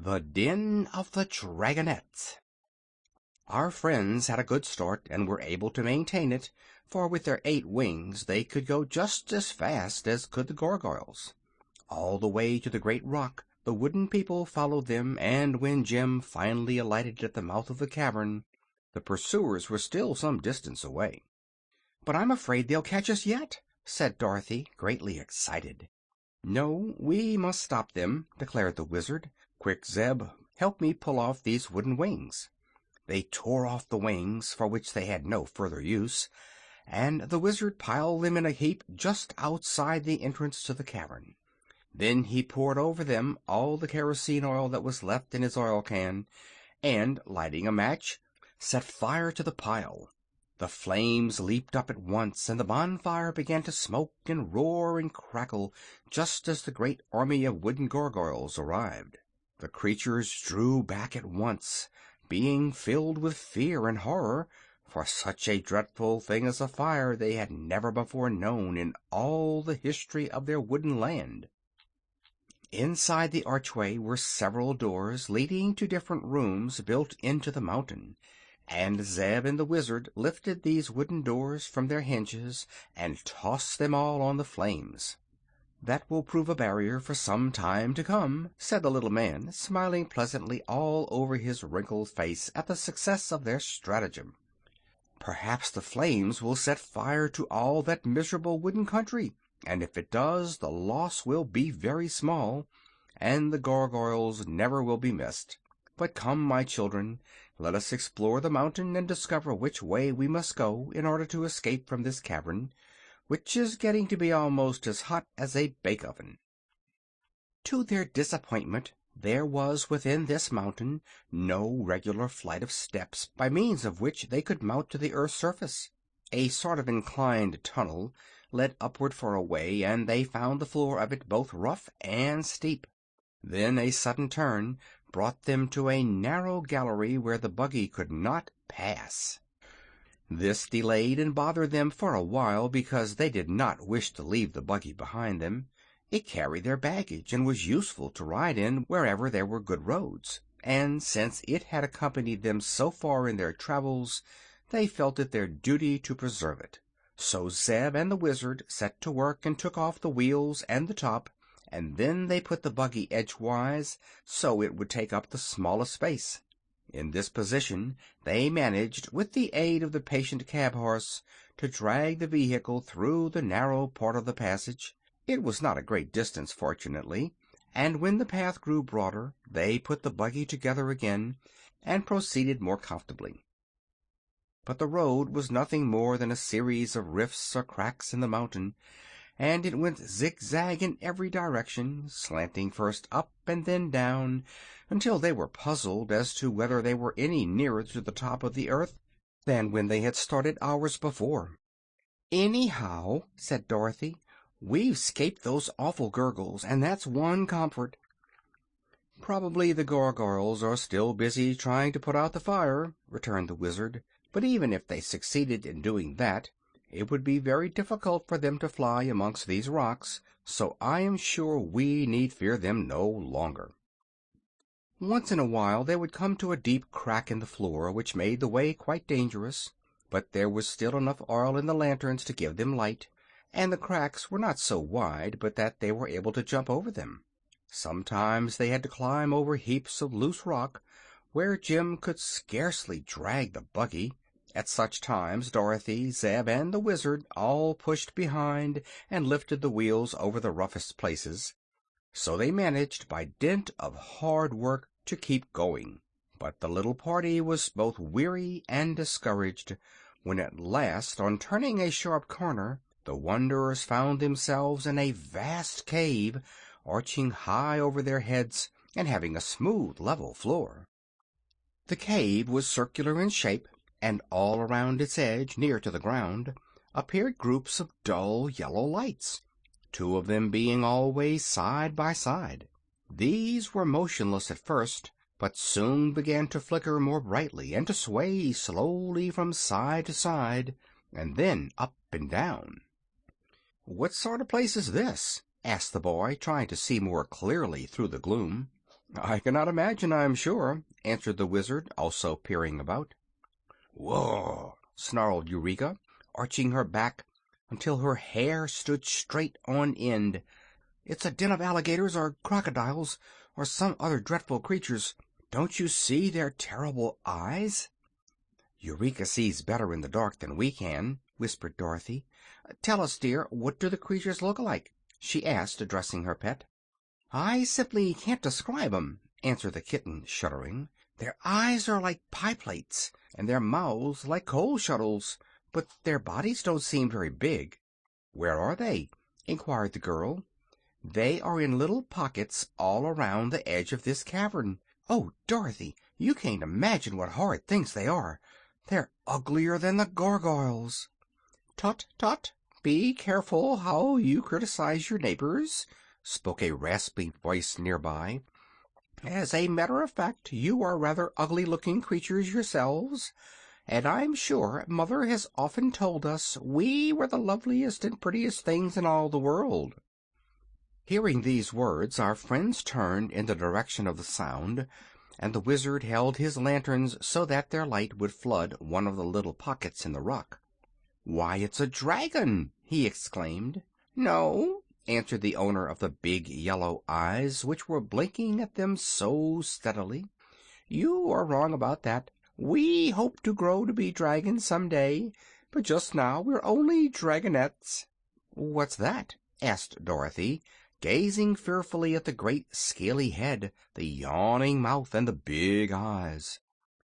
The Den of the Dragonettes. Our friends had a good start and were able to maintain it, for with their 8 wings they could go just as fast as could the gargoyles. All the way to the great rock the wooden people followed them, and when Jim finally alighted at the mouth of the cavern, the pursuers were still some distance away. "But I'm afraid they'll catch us yet," said Dorothy, greatly excited. "No, we must stop them," declared the Wizard. "Quick, Zeb, help me pull off these wooden wings." They tore off the wings, for which they had no further use, and the Wizard piled them in a heap just outside the entrance to the cavern. Then he poured over them all the kerosene oil that was left in his oil can, and, lighting a match, set fire to the pile. The flames leaped up at once, and the bonfire began to smoke and roar and crackle just as the great army of wooden gargoyles arrived. The creatures drew back at once, being filled with fear and horror, for such a dreadful thing as a fire they had never before known in all the history of their wooden land. Inside the archway were several doors leading to different rooms built into the mountain, and Zeb and the Wizard lifted these wooden doors from their hinges and tossed them all on the flames. "That will prove a barrier for some time to come," said the little man, smiling pleasantly all over his wrinkled face at the success of their stratagem. "Perhaps the flames will set fire to all that miserable wooden country, and if it does the loss will be very small, and the gargoyles never will be missed. But come, my children, let us explore the mountain and discover which way we must go in order to escape from this cavern, which is getting to be almost as hot as a bake-oven." To their disappointment, there was within this mountain no regular flight of steps by means of which they could mount to the earth's surface. A sort of inclined tunnel led upward for a way, and they found the floor of it both rough and steep. Then a sudden turn brought them to a narrow gallery where the buggy could not pass. This delayed and bothered them for a while, because they did not wish to leave the buggy behind them. It carried their baggage and was useful to ride in wherever there were good roads, and since it had accompanied them so far in their travels, they felt it their duty to preserve it. So Zeb and the Wizard set to work and took off the wheels and the top, and then they put the buggy edgewise so it would take up the smallest space. In this position they managed, with the aid of the patient cab-horse, to drag the vehicle through the narrow part of the passage. It was not a great distance, fortunately, and when the path grew broader they put the buggy together again and proceeded more comfortably. But the road was nothing more than a series of rifts or cracks in the mountain, and it went zigzag in every direction, slanting first up and then down, until they were puzzled as to whether they were any nearer to the top of the earth than when they had started hours before. "Anyhow," said Dorothy, "we've 'scaped those awful gurgles, and that's one comfort." "Probably the gargoyles are still busy trying to put out the fire," returned the Wizard. "But even if they succeeded in doing that, it would be very difficult for them to fly amongst these rocks, so I am sure we need fear them no longer." Once in a while they would come to a deep crack in the floor, which made the way quite dangerous, but there was still enough oil in the lanterns to give them light, and the cracks were not so wide but that they were able to jump over them. Sometimes they had to climb over heaps of loose rock, where Jim could scarcely drag the buggy. At such times Dorothy, Zeb, and the Wizard all pushed behind and lifted the wheels over the roughest places. So they managed, by dint of hard work, to keep going. But the little party was both weary and discouraged when at last, on turning a sharp corner, the wanderers found themselves in a vast cave, arching high over their heads and having a smooth, level floor. The cave was circular in shape, and all around its edge, near to the ground, appeared groups of dull yellow lights, 2 of them being always side by side. These were motionless at first, but soon began to flicker more brightly and to sway slowly from side to side, and then up and down. "What sort of place is this?" asked the boy, trying to see more clearly through the gloom. I cannot imagine, I'm sure, answered the Wizard, also peering about. Whoa! snarled Eureka, arching her back until her hair stood straight on end. It's a den of alligators or crocodiles or some other dreadful creatures. Don't you see their terrible eyes? Eureka sees better in the dark than we can, whispered Dorothy. Tell us, dear, what do the creatures look like? She asked, addressing her pet. I simply can't describe 'em, answered the kitten, shuddering. Their eyes are like pie plates, and their mouths like coal scuttles, but their bodies don't seem very big. Where are they? inquired the girl. They are in little pockets all around the edge of this cavern. Oh, Dorothy, you can't imagine what horrid things they are. They're uglier than the gargoyles. Tut, tut, be careful how you criticize your neighbors, spoke a rasping voice nearby. As a matter of fact, you are rather ugly-looking creatures yourselves, and I'm sure Mother has often told us we were the loveliest and prettiest things in all the world. Hearing these words, our friends turned in the direction of the sound, and the Wizard held his lanterns so that their light would flood one of the little pockets in the rock. "Why, it's a dragon!" he exclaimed. "No," answered the owner of the big yellow eyes, which were blinking at them so steadily. "You are wrong about that. We hope to grow to be dragons some day, but just now we're only dragonettes." "What's that?" asked Dorothy, gazing fearfully at the great scaly head, the yawning mouth, and the big eyes.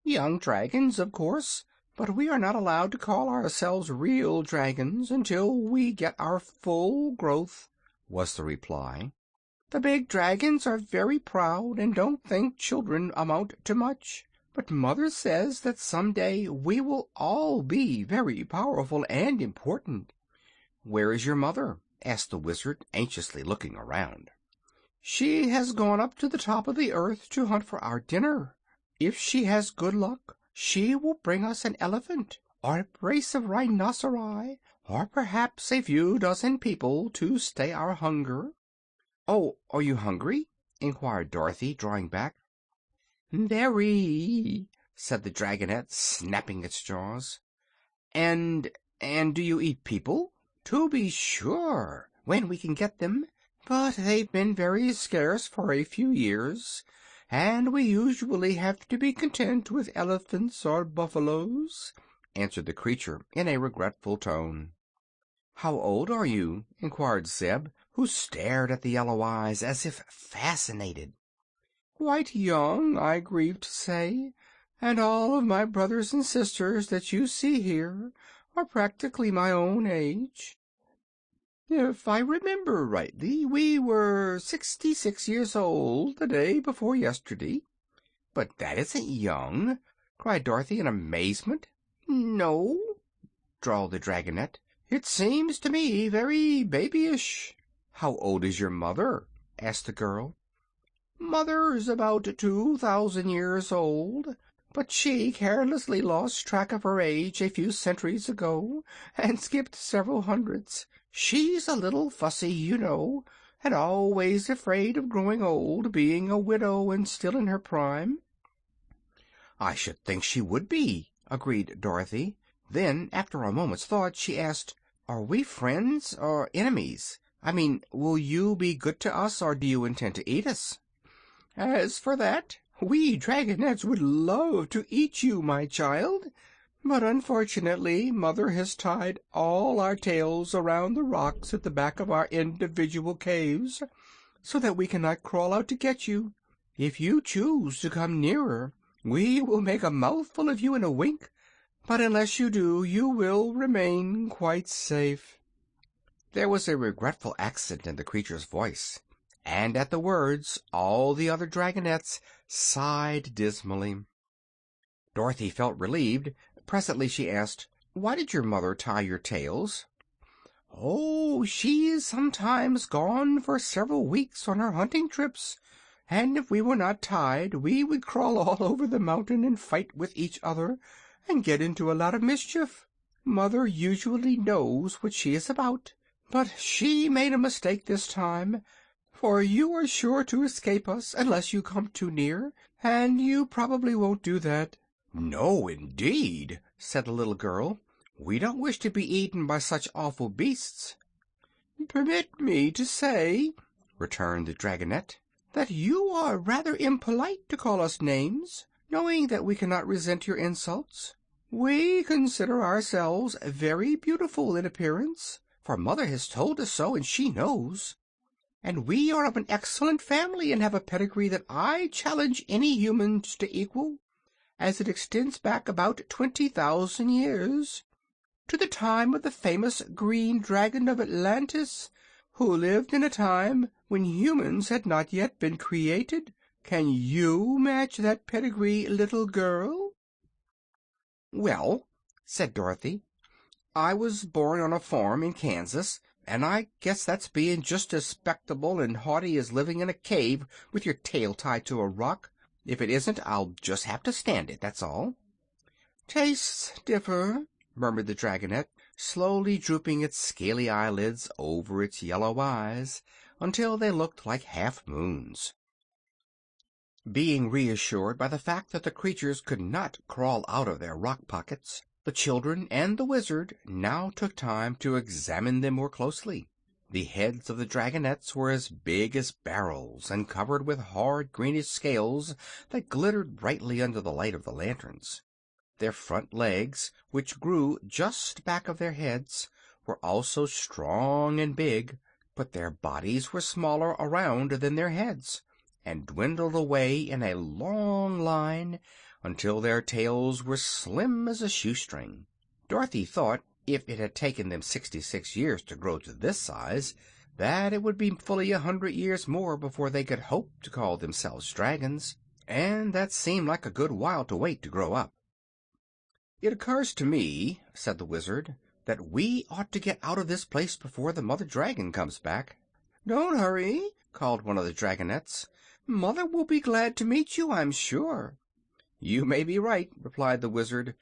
"Young dragons, of course, but we are not allowed to call ourselves real dragons until we get our full growth," was the reply. "The big dragons are very proud and don't think children amount to much, but Mother says that some day we will all be very powerful and important." "Where is your mother?" asked the Wizard, anxiously looking around. "She has gone up to the top of the earth to hunt for our dinner. If she has good luck, she will bring us an elephant, or a brace of rhinoceri, or perhaps a few dozen people to stay our hunger." "Oh, are you hungry?" inquired Dorothy, drawing back. "Very," said the Dragonette, snapping its jaws. And do you eat people?" "To be sure, when we can get them. But they've been very scarce for a few years, and we usually have to be content with elephants or buffaloes," answered the creature in a regretful tone. "How old are you?" inquired Zeb, who stared at the yellow eyes as if fascinated. "Quite young, I grieve to say, and all of my brothers and sisters that you see here are practically my own age. If I remember rightly, we were 66 years old the day before yesterday." "But that isn't young!" cried Dorothy in amazement. "No," drawled the Dragonette. "It seems to me very babyish." "How old is your mother?" asked the girl. "Mother's about 2,000 years old, but she carelessly lost track of her age a few centuries ago and skipped several hundreds. She's a little fussy, you know, and always afraid of growing old, being a widow and still in her prime." "I should think she would be," agreed Dorothy. Then, after a moment's thought, she asked, "Are we friends or enemies? I mean, will you be good to us, or do you intend to eat us?" "As for that, we Dragonettes would love to eat you, my child, but unfortunately Mother has tied all our tails around the rocks at the back of our individual caves, so that we cannot crawl out to get you. If you choose to come nearer, we will make a mouthful of you in a wink, but unless you do, you will remain quite safe." There was a regretful accent in the creature's voice, and at the words all the other Dragonettes sighed dismally. Dorothy felt relieved. Presently she asked, "Why did your mother tie your tails?" "Oh, she is sometimes gone for several weeks on her hunting trips, and if we were not tied we would crawl all over the mountain and fight with each other and get into a lot of mischief. Mother usually knows what she is about, but she made a mistake this time, for you are sure to escape us unless you come too near, and you probably won't do that." "No, indeed," said the little girl. "We don't wish to be eaten by such awful beasts." "Permit me to say," returned the Dragonette, "that you are rather impolite to call us names, knowing that we cannot resent your insults. We consider ourselves very beautiful in appearance, for Mother has told us so, and she knows. And we are of an excellent family and have a pedigree that I challenge any humans to equal, as it extends back about 20,000 years, to the time of the famous Green Dragon of Atlantis, who lived in a time when humans had not yet been created. Can you match that pedigree, little girl?" "Well," said Dorothy, "I was born on a farm in Kansas, and I guess that's being just as 'spectable and haughty as living in a cave with your tail tied to a rock. If it isn't, I'll just have to stand it, that's all." "Tastes differ," murmured the Dragonette, slowly drooping its scaly eyelids over its yellow eyes until they looked like half-moons. Being reassured by the fact that the creatures could not crawl out of their rock pockets, the children and the Wizard now took time to examine them more closely. The heads of the Dragonettes were as big as barrels, and covered with hard greenish scales that glittered brightly under the light of the lanterns. Their front legs, which grew just back of their heads, were also strong and big, but their bodies were smaller around than their heads, and dwindled away in a long line until their tails were slim as a shoestring. Dorothy thought, if it had taken them 66 years to grow to this size, that it would be fully 100 years more before they could hope to call themselves dragons, and that seemed like a good while to wait to grow up. "It occurs to me," said the Wizard, "that we ought to get out of this place before the Mother Dragon comes back." "Don't hurry," called one of the Dragonettes. "Mother will be glad to meet you, I'm sure." "You may be right," replied the Wizard,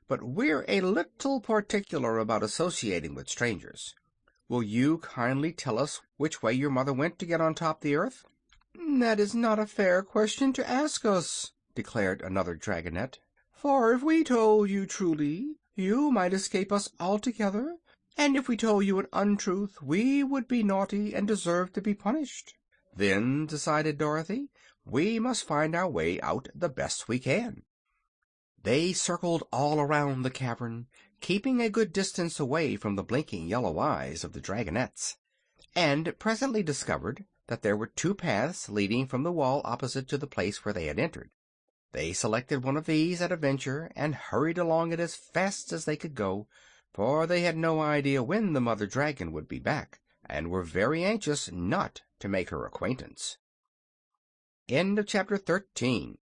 "but we're a little particular about associating with strangers. Will you kindly tell us which way your mother went to get on top the earth?" "That is not a fair question to ask us," declared another Dragonette. "For if we told you truly, you might escape us altogether, and if we told you an untruth, we would be naughty and deserve to be punished." "Then," decided Dorothy, "we must find our way out the best we can." They circled all around the cavern, keeping a good distance away from the blinking yellow eyes of the Dragonettes, and presently discovered that there were two paths leading from the wall opposite to the place where they had entered. They selected one of these at a venture and hurried along it as fast as they could go, for they had no idea when the Mother Dragon would be back, and were very anxious not to make her acquaintance. End of chapter 13.